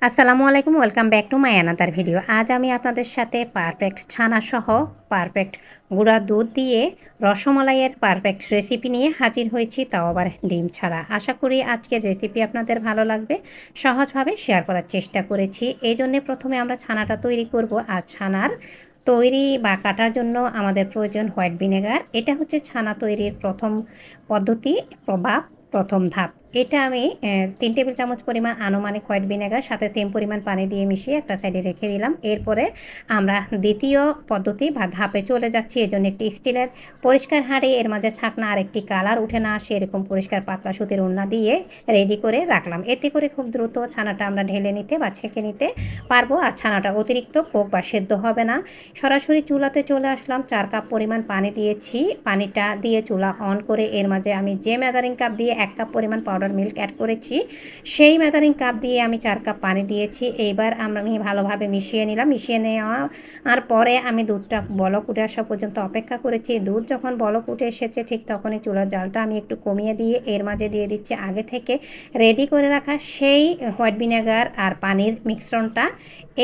আসসালামু আলাইকুম, welcome back to my another video. আজ আমি আপনাদের সাথে পারফেক্ট ছানাসহ পারফেক্ট গুঁড়া দুধ দিয়ে রসমালাইয়ের পারফেক্ট রেসিপি নিয়ে হাজির হয়েছি, তাও আবার ডিম ছাড়া। আশা করি আজকের রেসিপি আপনাদের ভালো লাগবে। সহজভাবে শেয়ার করার চেষ্টা করেছি। এই জন্যে প্রথমে আমরা ছানাটা তৈরি করব। আর ছানার তৈরি বা কাটার জন্য আমাদের প্রয়োজন হোয়াইট ভিনেগার। এটা হচ্ছে ছানা তৈরির প্রথম পদ্ধতি বা প্রথম ধাপ। এটা আমি ৩ টেবিল চামচ পরিমাণ আনুমানিক হোয়াইট ভিনেগার সাথে সেম পরিমাণ পানি দিয়ে মিশিয়ে একটা সাইডে রেখে দিলাম। এরপরে আমরা দ্বিতীয় পদ্ধতি বা ধাপে চলে যাচ্ছি। এজন্য একটি স্টিলের পরিষ্কার হাঁড়ি, এর মাঝে ছাকনা আর একটি কালার উঠে না আসে এরকম পরিষ্কার পাতলা সুতির ওড়না দিয়ে রেডি করে রাখলাম। এতে করে খুব দ্রুত ছানাটা আমরা ঢেলে নিতে বা ছেঁকে নিতে পারবো। আর ছানাটা অতিরিক্ত কোক বা সেদ্ধ হবে না। সরাসরি চুলাতে চলে আসলাম। 4 কাপ পরিমাণ পানি দিয়েছি। পানিটা দিয়ে চুলা অন করে এর মাঝে আমি যে মেজারিং কাপ দিয়ে 1 কাপ পরিমাণ পাউডার মিল্ক অ্যাড করেছি, সেই মেজারিং কাপ দিয়ে আমি 4 কাপ পানি দিয়েছি। এইবার আমি ভালোভাবে মিশিয়ে নিলাম। মিশিয়ে নেওয়ার পরে আমি দুধটা বলক উঠে আসা পর্যন্ত অপেক্ষা করেছি। দুধ যখন বলক উঠে এসেছে ঠিক তখনই চুলার জালটা আমি একটু কমিয়ে দিয়ে এর মাঝে দিয়ে দিচ্ছি আগে থেকে রেডি করে রাখা সেই হোয়াইট ভিনেগার আর পানির মিশ্রণটা।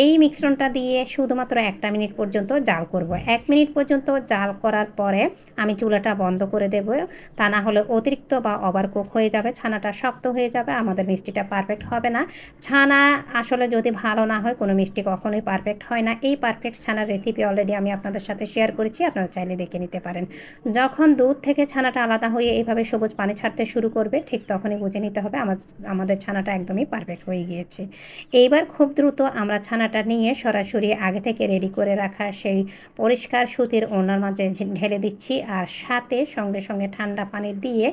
এই মিশ্রণটা দিয়ে শুধুমাত্র 1 মিনিট পর্যন্ত জাল করব। 1 মিনিট পর্যন্ত জাল করার পরে আমি চুলাটা বন্ধ করে দেব। তা না হলে অতিরিক্ত বা ওভারকুক হয়ে যাবে, ছানাটা শক্ত হয়ে যাবে, আমাদের মিষ্টিটা পারফেক্ট হবে না। ছানা আসলে যদি ভালো না হয় কোনো মিষ্টি কখনোই পারফেক্ট হয় না। এই পারফেক্ট ছানার রেসিপি অলরেডি আমি আপনাদের সাথে শেয়ার করেছি, আপনারা চাইলে দেখে নিতে পারেন। যখন দুধ থেকে ছানাটা আলাদা হয়ে এইভাবে সবুজ পানি ছাড়তে শুরু করবে ঠিক তখনই বুঝে নিতে হবে আমাদের ছানাটা একদমই পারফেক্ট হয়ে গিয়েছে। এইবার খুব দ্রুত আমরা ছানাটা নিয়ে সরাসরি আগে থেকে রেডি করে রাখা সেই পরিষ্কার সুতির ওড়নার মাঝে ঢেলে দিচ্ছি। আর সাথে সঙ্গে সঙ্গে ঠান্ডা পানি দিয়ে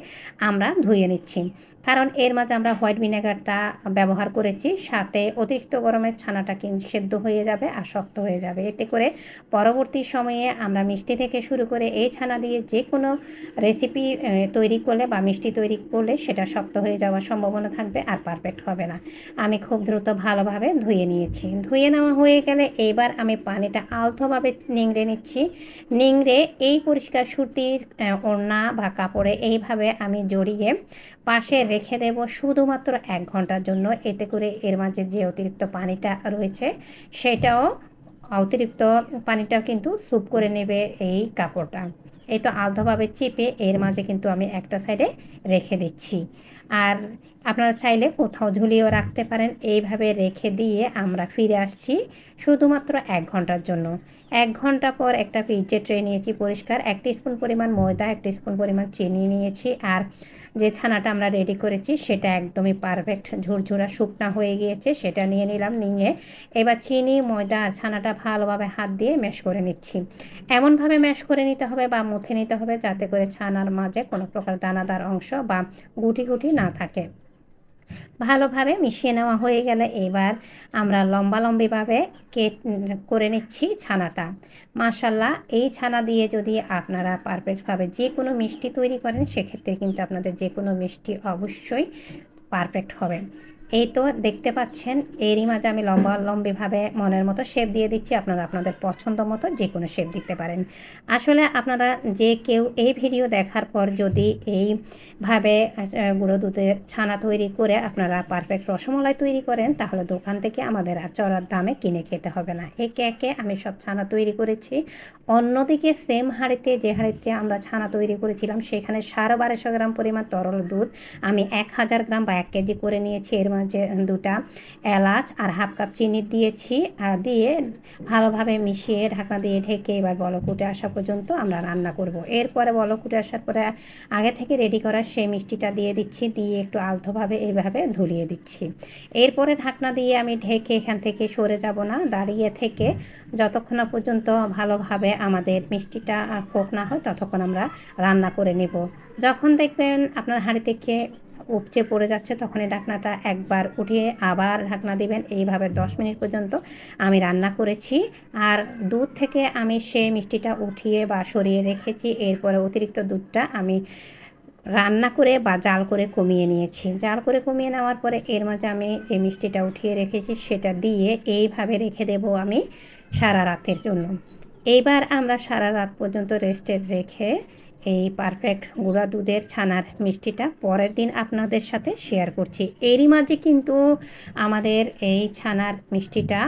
আমরা ধুয়ে নিচ্ছি, কারণ এর মাঝে আমরা হোয়াইট ভিনেগারটা ব্যবহার করেছি। সাথে অতিরিক্ত গরমের ছানাটা কিন্তু সেদ্ধ হয়ে যাবে আর শক্ত হয়ে যাবে। এতে করে পরবর্তী সময়ে আমরা মিষ্টি থেকে শুরু করে এই ছানা দিয়ে যে কোনো রেসিপি তৈরি করলে বা মিষ্টি তৈরি করলে সেটা শক্ত হয়ে যাওয়ার সম্ভাবনা থাকবে আর পারফেক্ট হবে না। আমি খুব দ্রুত ভালোভাবে ধুয়ে নিয়েছি। ধুয়ে নেওয়া হয়ে গেলে এইবার আমি পানিটা আলতোভাবে নিংড়ে নিচ্ছি। নিংড়ে এই পরিষ্কার সুতির ওড়না বা কাপড়ে এইভাবে আমি জড়িয়ে পাশে রেখে দেব শুধুমাত্র 1 ঘন্টার জন্য। এতে করে এর মাঝে যে অতিরিক্ত পানিটা রয়েছে সেটাও অতিরিক্ত পানিটাও কিন্তু স্যুপ করে নেবে এই কাপড়টা। এই তো আলতোভাবে চেপে এর মাঝে কিন্তু আমি একটা সাইডে রেখে দিচ্ছি। আর আপনারা চাইলে কোথাও ঝুলিয়েও রাখতে পারেন। এইভাবে রেখে দিয়ে আমরা ফিরে আসছি শুধুমাত্র 1 ঘন্টার জন্য। 1 ঘন্টা পর একটা পিজ্জা ট্রে নিয়েছি পরিষ্কার, 1 টিস্পুন পরিমাণ ময়দা, 1 টিস্পুন পরিমাণ চিনি নিয়েছি। আর যে ছানাটা আমরা রেডি করেছি সেটা একদমই পারফেক্ট ঝুরঝুরা শুকনা হয়ে গিয়েছে, সেটা নিয়ে নিলাম। নিয়ে এবার চিনি, ময়দা আর ছানাটা ভালোভাবে হাত দিয়ে ম্যাশ করে নিচ্ছি। এমনভাবে ম্যাশ করে নিতে হবে বা মুথে নিতে হবে যাতে করে ছানার মাঝে কোনো প্রকার দানাদার অংশ বা গুটি গুটি না থাকে। ভালোভাবে মিশিয়ে নেওয়া হয়ে গেলে এবার আমরা লম্বালম্বিভাবে করে নিচ্ছি ছানাটা। মাশাআল্লাহ, এই ছানা দিয়ে যদি আপনারা পারফেক্টভাবে যে কোনো মিষ্টি তৈরি করেন সেক্ষেত্রে কিন্তু আপনাদের যে কোনো মিষ্টি অবশ্যই পারফেক্ট হবে। এই তো দেখতে পাচ্ছেন এরই মাঝে আমি লম্বালম্বিভাবে মনের মতো শেপ দিয়ে দিচ্ছি। আপনারা আপনাদের পছন্দ মতো যে কোনো শেপ দিতে পারেন। আসলে আপনারা যে কেউ এই ভিডিও দেখার পর যদি এইভাবে গুঁড়ো দুধের ছানা তৈরি করে আপনারা পারফেক্ট রসমালাই তৈরি করেন তাহলে দোকান থেকে আমাদের আর চড়ার দামে কিনে খেতে হবে না। একে একে আমি সব ছানা তৈরি করেছি। অন্যদিকে সেম হাঁড়িতে যে হাঁড়িতে আমরা ছানা তৈরি করেছিলাম সেখানে 1250 গ্রাম পরিমাণ তরল দুধ আমি 1000 গ্রাম বা 1 কেজি করে নিয়েছি। এর মাঝে 2টা এলাচ আর হাফ কাপ চিনি দিয়েছি। দিয়ে ভালোভাবে মিশিয়ে ঢাকনা দিয়ে ঢেকে এবার বলক উঠে আসা পর্যন্ত আমরা রান্না করব। এরপরে বলক উঠে আসার পরে আগে থেকে রেডি করা সেই মিষ্টিটা দিয়ে দিচ্ছি, দিয়ে একটু আলতোভাবে এইভাবে ধুলিয়ে দিচ্ছি। এরপরে ঢাকনা দিয়ে আমি ঢেকে এখান থেকে সরে যাব না, দাঁড়িয়ে থেকে যতক্ষণ না পর্যন্ত ভালোভাবে আমাদের মিষ্টিটা কোক না হয় ততক্ষণ আমরা রান্না করে নেব। যখন দেখবেন আপনার হাঁড়ি থেকে উপচে পড়ে যাচ্ছে তখনই ঢাকনাটা একবার উঠিয়ে আবার ঢাকনা দিবেন। এইভাবে 10 মিনিট পর্যন্ত আমি রান্না করেছি। আর দুধ থেকে আমি সেই মিষ্টিটা উঠিয়ে বা সরিয়ে রেখেছি। এরপরে অতিরিক্ত দুধটা আমি রান্না করে বা জাল করে কমিয়ে নিয়েছি। জাল করে কমিয়ে নেওয়ার পরে এর মাঝে আমি যে মিষ্টিটা উঠিয়ে রেখেছি সেটা দিয়ে এইভাবে রেখে দেব আমি সারা রাতের জন্য। এইবার আমরা সারা রাত পর্যন্ত রেস্টে রেখে এই পারফেক্ট গুঁড়া দুধের ছানার মিষ্টিটা পরের দিন আপনাদের সাথে শেয়ার করছি। এরই মাঝে কিন্তু আমাদের এই ছানার মিষ্টিটা,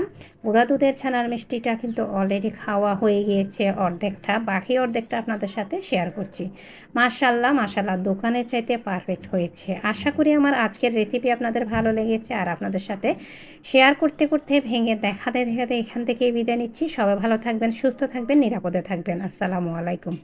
গুঁড়া দুধের ছানার মিষ্টিটা কিন্তু অলরেডি খাওয়া হয়ে গিয়েছে অর্ধেকটা, বাকি অর্ধেকটা আপনাদের সাথে শেয়ার করছি। মাশাআল্লাহ মাশাআল্লাহ, দোকানের চাইতে পারফেক্ট হয়েছে। আশা করি আমার আজকের রেসিপি আপনাদের ভালো লেগেছে। আর আপনাদের সাথে শেয়ার করতে করতে ভেঙে দেখাতে দেখাতে এখান থেকেই বিদায় নিচ্ছি। সবাই ভালো থাকবেন, সুস্থ থাকবেন, নিরাপদে থাকবেন। আসসালামু আলাইকুম।